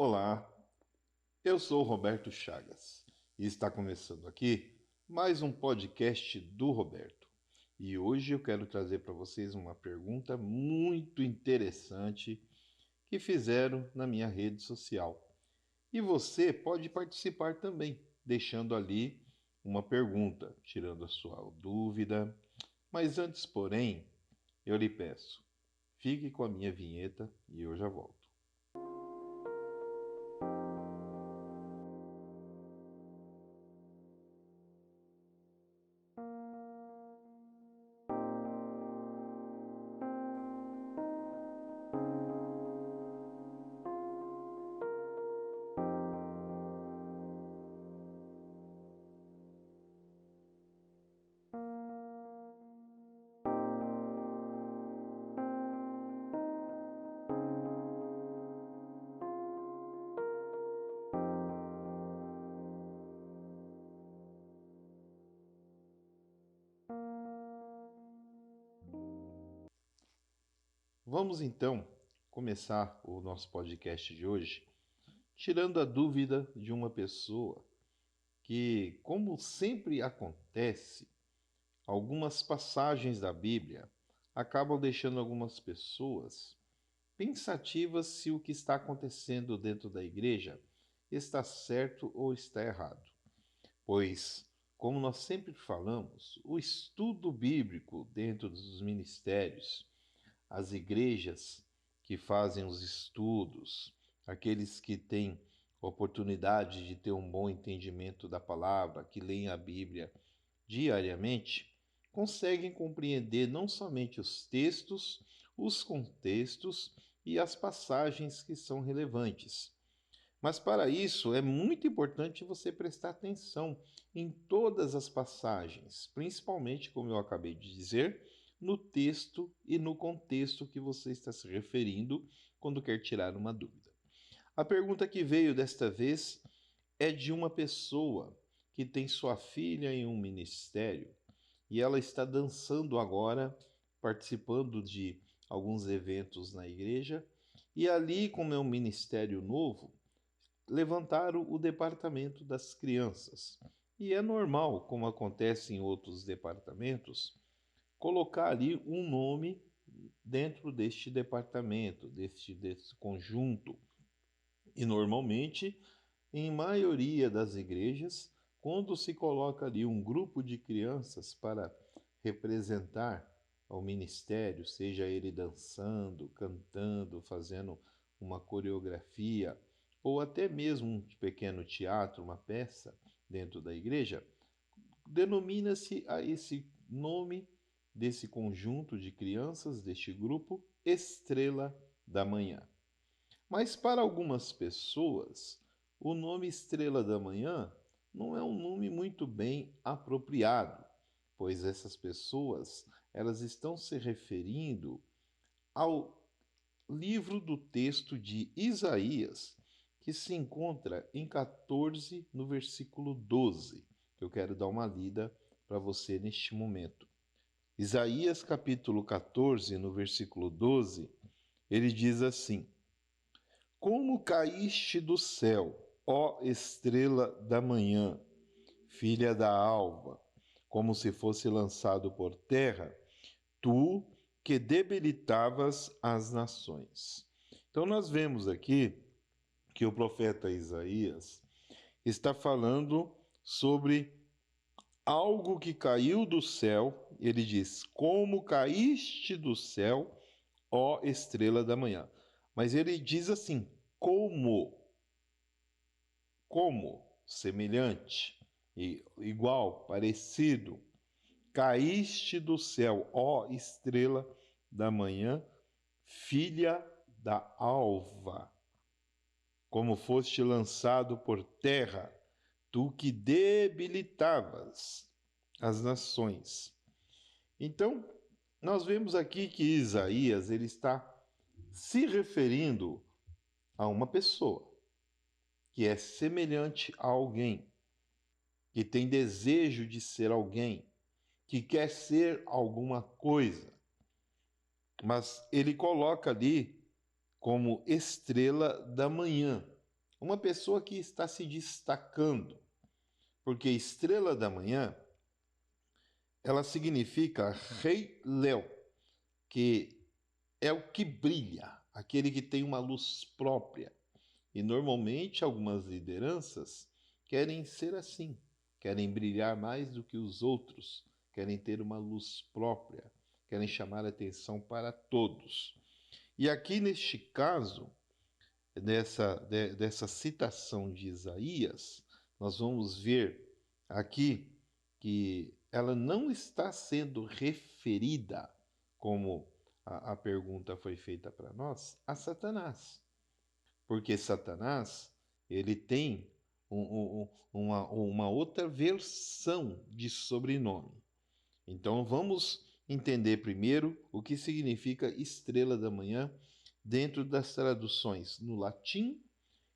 Olá, eu sou Roberto Chagas e está começando aqui mais um podcast do Roberto. E hoje eu quero trazer para vocês uma pergunta muito interessante que fizeram na minha rede social. E você pode participar também, deixando ali uma pergunta, tirando a sua dúvida. Mas antes, porém, eu lhe peço, fique com a minha vinheta e eu já volto. Vamos então começar o nosso podcast de hoje tirando a dúvida de uma pessoa que, como sempre acontece, algumas passagens da Bíblia acabam deixando algumas pessoas pensativas se o que está acontecendo dentro da igreja está certo ou está errado. Pois, como nós sempre falamos, o estudo bíblico dentro dos ministérios, as igrejas que fazem os estudos, aqueles que têm oportunidade de ter um bom entendimento da palavra, que leem a Bíblia diariamente, conseguem compreender não somente os textos, os contextos e as passagens que são relevantes. Mas para isso é muito importante você prestar atenção em todas as passagens, principalmente, como eu acabei de dizer, no texto e no contexto que você está se referindo quando quer tirar uma dúvida. A pergunta que veio desta vez é de uma pessoa que tem sua filha em um ministério e ela está dançando agora, participando de alguns eventos na igreja, e ali, como é um ministério novo, levantaram o departamento das crianças. E é normal, como acontece em outros departamentos, colocar ali um nome dentro deste departamento, deste conjunto. E normalmente, em maioria das igrejas, quando se coloca ali um grupo de crianças para representar ao ministério, seja ele dançando, cantando, fazendo uma coreografia, ou até mesmo um pequeno teatro, uma peça dentro da igreja, denomina-se a esse nome desse conjunto de crianças, deste grupo, Estrela da Manhã. Mas para algumas pessoas, o nome Estrela da Manhã não é um nome muito bem apropriado, pois essas pessoas, elas estão se referindo ao livro do texto de Isaías, que se encontra em 14, no versículo 12, que eu quero dar uma lida para você neste momento. Isaías capítulo 14, no versículo 12, ele diz assim: Como caíste do céu, ó estrela da manhã, filha da alva, como se fosse lançado por terra, tu que debilitavas as nações. Então nós vemos aqui que o profeta Isaías está falando sobre algo que caiu do céu. Ele diz: Como caíste do céu, ó estrela da manhã. Mas ele diz assim: como, semelhante, igual, parecido, caíste do céu, ó estrela da manhã, filha da alva, como foste lançado por terra, tu que debilitavas as nações. Então, nós vemos aqui que Isaías ele está se referindo a uma pessoa que é semelhante a alguém, que tem desejo de ser alguém, que quer ser alguma coisa. Mas ele coloca ali como estrela da manhã. uma pessoa que está se destacando, porque estrela da manhã, ela significa Rei Léo, que é o que brilha, aquele que tem uma luz própria. E normalmente algumas lideranças querem ser assim, querem brilhar mais do que os outros, querem ter uma luz própria, querem chamar atenção para todos. E aqui neste caso, dessa citação de Isaías, nós vamos ver aqui que ela não está sendo referida, como a pergunta foi feita para nós, a Satanás. Porque Satanás, ele tem uma outra versão de sobrenome. Então vamos entender primeiro o que significa estrela da manhã dentro das traduções no latim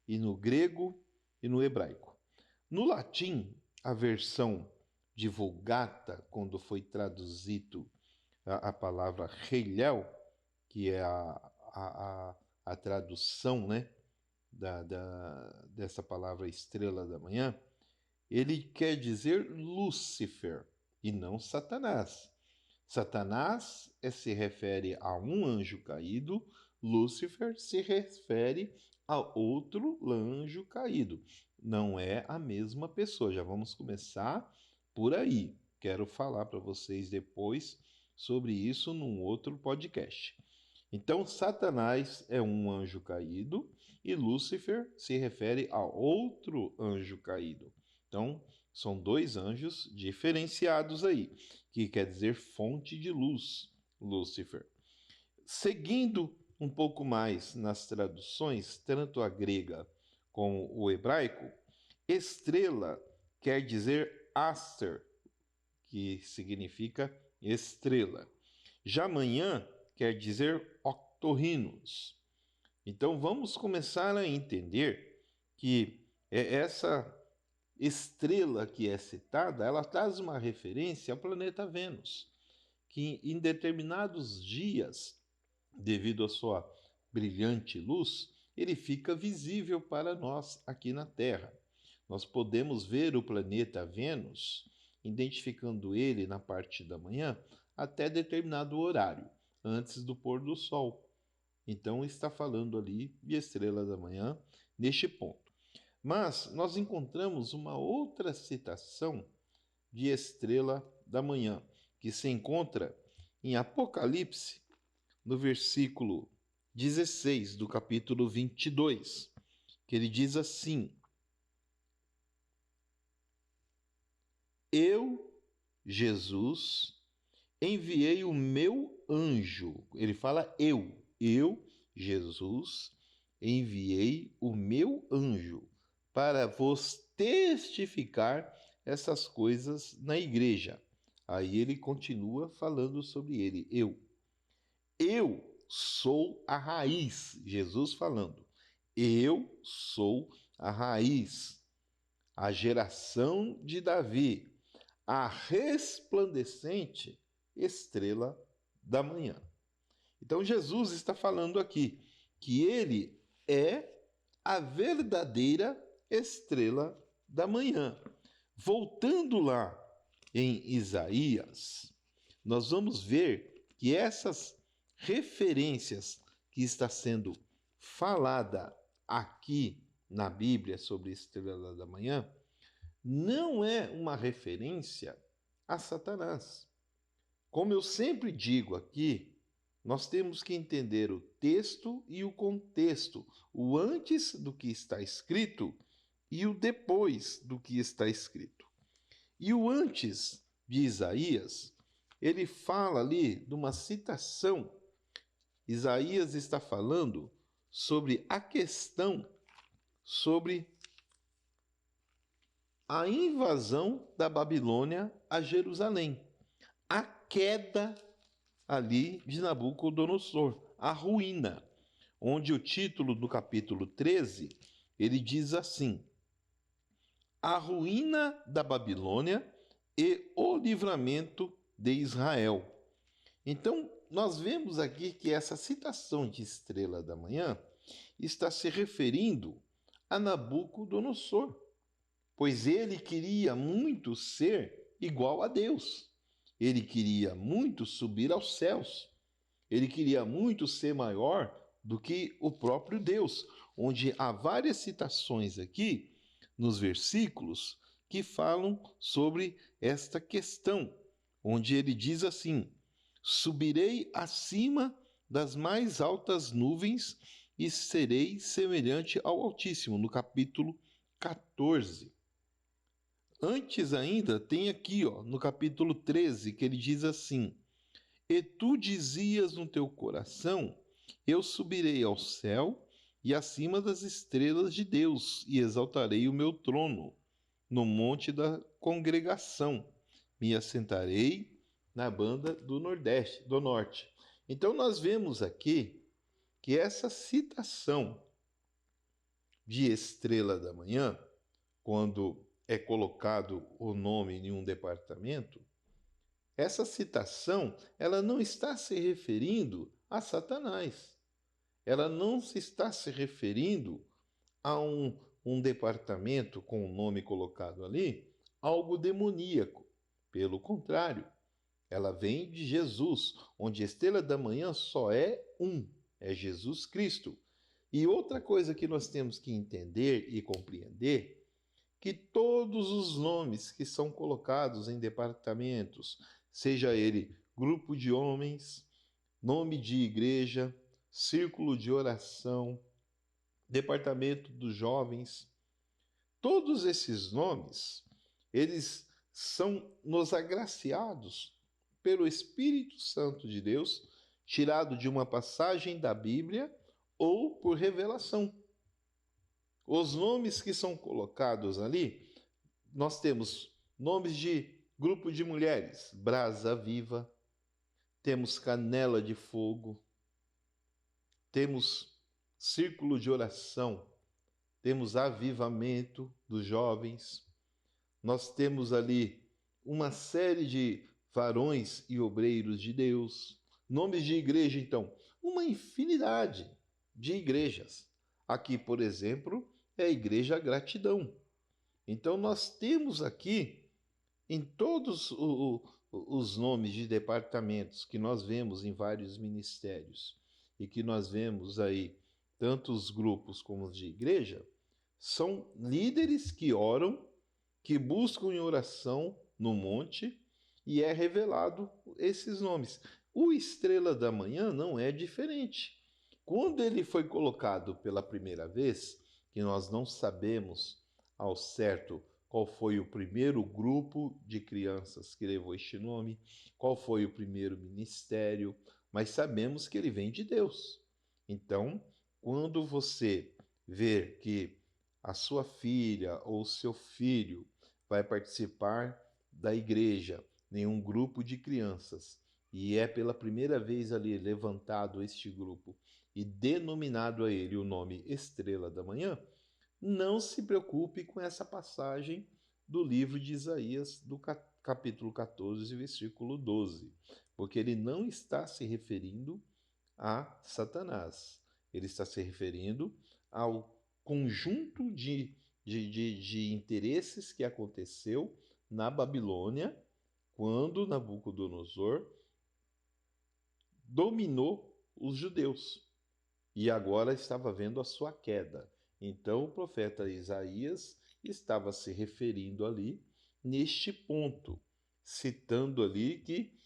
e no grego e no hebraico. No latim, a versão de Vulgata, quando foi traduzido a palavra Reiléu, que é a tradução, né, dessa palavra estrela da manhã, ele quer dizer Lúcifer e não Satanás. Satanás se refere a um anjo caído, Lúcifer se refere a outro anjo caído. Não é a mesma pessoa. Já vamos começar por aí. Quero falar para vocês depois sobre isso num outro podcast. Então, Satanás é um anjo caído e Lúcifer se refere a outro anjo caído. Então, são dois anjos diferenciados aí, que quer dizer fonte de luz, Lúcifer. Seguindo um pouco mais nas traduções, tanto a grega como o hebraico, estrela quer dizer aster, que significa estrela. Já manhã quer dizer octorrinos. Então vamos começar a entender que essa estrela que é citada, ela traz uma referência ao planeta Vênus, que em determinados dias, devido à sua brilhante luz, ele fica visível para nós aqui na Terra. Nós podemos ver o planeta Vênus, identificando ele na parte da manhã até determinado horário, antes do pôr do sol. Então está falando ali de estrela da manhã neste ponto. Mas nós encontramos uma outra citação de estrela da manhã, que se encontra em Apocalipse, no versículo 16 do capítulo 22, que ele diz assim: Eu, Jesus, enviei o meu anjo. Ele fala eu, Jesus, enviei o meu anjo para vos testificar essas coisas na igreja. Aí ele continua falando sobre ele. Eu sou a raiz. Jesus falando. Eu sou a raiz, a geração de Davi, a resplandecente estrela da manhã. Então Jesus está falando aqui que ele é a verdadeira estrela da manhã. Voltando lá em Isaías, nós vamos ver que essas referências que está sendo falada aqui na Bíblia sobre a estrela da manhã não é uma referência a Satanás. Como eu sempre digo aqui, nós temos que entender o texto e o contexto, o antes do que está escrito e o depois do que está escrito. E o antes de Isaías, ele fala ali de uma citação. Isaías está falando sobre a questão sobre a invasão da Babilônia a Jerusalém, a queda ali de Nabucodonosor, a ruína, onde o título do capítulo 13, ele diz assim: a ruína da Babilônia e o livramento de Israel. Então, nós vemos aqui que essa citação de estrela da manhã está se referindo a Nabucodonosor, pois ele queria muito ser igual a Deus. Ele queria muito subir aos céus. Ele queria muito ser maior do que o próprio Deus, onde há várias citações aqui nos versículos que falam sobre esta questão, onde ele diz assim: subirei acima das mais altas nuvens e serei semelhante ao Altíssimo, no capítulo 14. Antes ainda, tem aqui, ó, no capítulo 13, que ele diz assim: e tu dizias no teu coração: eu subirei ao céu e acima das estrelas de Deus, e exaltarei o meu trono no monte da congregação. Me assentarei na banda do Nordeste, do Norte. Então nós vemos aqui que essa citação de estrela da manhã, quando é colocado o nome em um departamento, essa citação, ela não está se referindo a Satanás. Ela não se está se referindo a um departamento com o nome colocado ali, algo demoníaco. Pelo contrário, ela vem de Jesus, onde a estrela da manhã só é um, é Jesus Cristo. E outra coisa que nós temos que entender e compreender, que todos os nomes que são colocados em departamentos, seja ele grupo de homens, nome de igreja, círculo de oração, departamento dos jovens, todos esses nomes, eles são nos agraciados pelo Espírito Santo de Deus, tirado de uma passagem da Bíblia ou por revelação. Os nomes que são colocados ali, nós temos nomes de grupo de mulheres, Brasa Viva, temos Canela de Fogo, temos Círculo de Oração, temos Avivamento dos Jovens, nós temos ali uma série de varões e obreiros de Deus, nomes de igreja, então, uma infinidade de igrejas. Aqui, por exemplo, é a Igreja Gratidão. Então, nós temos aqui, em todos os nomes de departamentos que nós vemos em vários ministérios e que nós vemos aí, tanto os grupos como os de igreja, são líderes que oram, que buscam em oração no monte e é revelado esses nomes. O Estrela da Manhã não é diferente. Quando ele foi colocado pela primeira vez, que nós não sabemos ao certo qual foi o primeiro grupo de crianças que levou este nome, qual foi o primeiro ministério, mas sabemos que ele vem de Deus. Então, quando você ver que a sua filha ou seu filho vai participar da igreja em um grupo de crianças e é pela primeira vez ali levantado este grupo e denominado a ele o nome Estrela da Manhã, não se preocupe com essa passagem do livro de Isaías, do capítulo 14, versículo 12, porque ele não está se referindo a Satanás. Ele está se referindo ao conjunto de interesses que aconteceu na Babilônia quando Nabucodonosor dominou os judeus e agora estava vendo a sua queda. Então o profeta Isaías estava se referindo ali neste ponto, citando ali que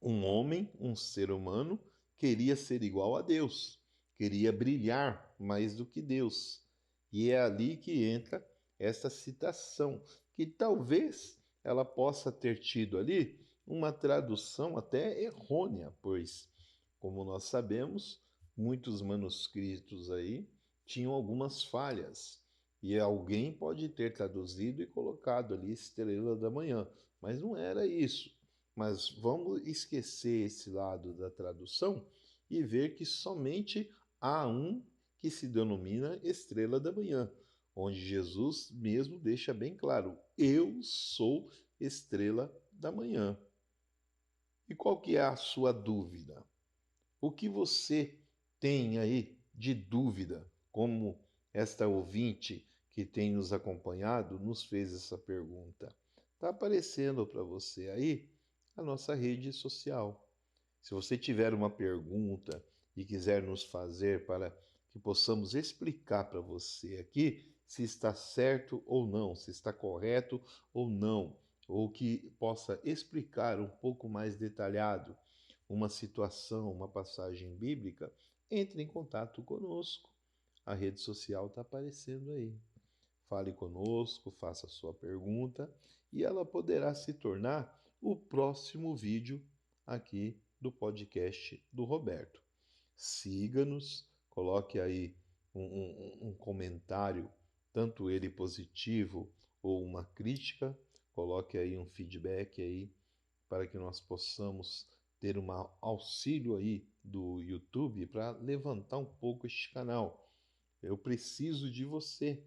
um homem, um ser humano, queria ser igual a Deus, queria brilhar mais do que Deus. E é ali que entra essa citação, que talvez ela possa ter tido ali uma tradução até errônea, pois, como nós sabemos, muitos manuscritos aí tinham algumas falhas. E alguém pode ter traduzido e colocado ali Estrela da Manhã, mas não era isso. Mas vamos esquecer esse lado da tradução e ver que somente há um que se denomina Estrela da Manhã, onde Jesus mesmo deixa bem claro: eu sou Estrela da Manhã. E qual que é a sua dúvida? O que você tem aí de dúvida como esta ouvinte que tem nos acompanhado nos fez essa pergunta. Está aparecendo para você aí a nossa rede social. Se você tiver uma pergunta e quiser nos fazer para que possamos explicar para você aqui se está certo ou não, se está correto ou não, ou que possa explicar um pouco mais detalhado uma situação, uma passagem bíblica, entre em contato conosco. A rede social está aparecendo aí. Fale conosco, faça a sua pergunta e ela poderá se tornar o próximo vídeo aqui do podcast do Roberto. Siga-nos, coloque aí um comentário, tanto ele positivo ou uma crítica, coloque aí um feedback aí para que nós possamos ter um auxílio aí do YouTube para levantar um pouco este canal. Eu preciso de você.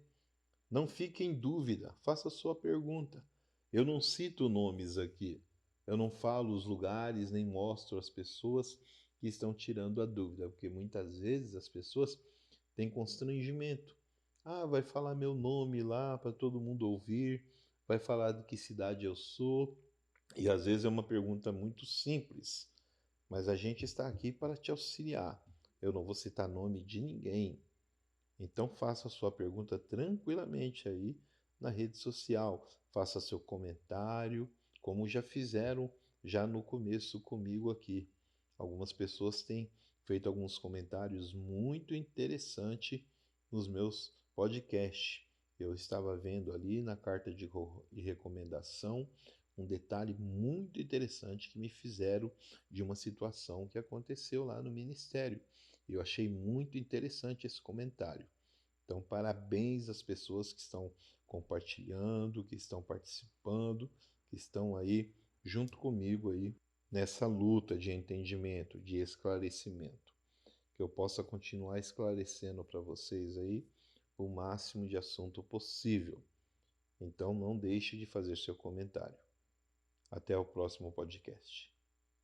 Não fique em dúvida, faça a sua pergunta. Eu não cito nomes aqui, eu não falo os lugares, nem mostro as pessoas que estão tirando a dúvida, porque muitas vezes as pessoas têm constrangimento. Ah, vai falar meu nome lá para todo mundo ouvir, vai falar de que cidade eu sou, e às vezes é uma pergunta muito simples, mas a gente está aqui para te auxiliar. Eu não vou citar nome de ninguém, então faça a sua pergunta tranquilamente aí na rede social, faça seu comentário, como já fizeram já no começo comigo aqui. Algumas pessoas têm feito alguns comentários muito interessantes nos meus podcasts. Eu estava vendo ali na carta de recomendação um detalhe muito interessante que me fizeram de uma situação que aconteceu lá no ministério. Eu achei muito interessante esse comentário. Então, parabéns às pessoas que estão compartilhando, que estão participando, que estão aí junto comigo aí nessa luta de entendimento, de esclarecimento. Que eu possa continuar esclarecendo para vocês aí o máximo de assunto possível. Então, não deixe de fazer seu comentário. Até o próximo podcast.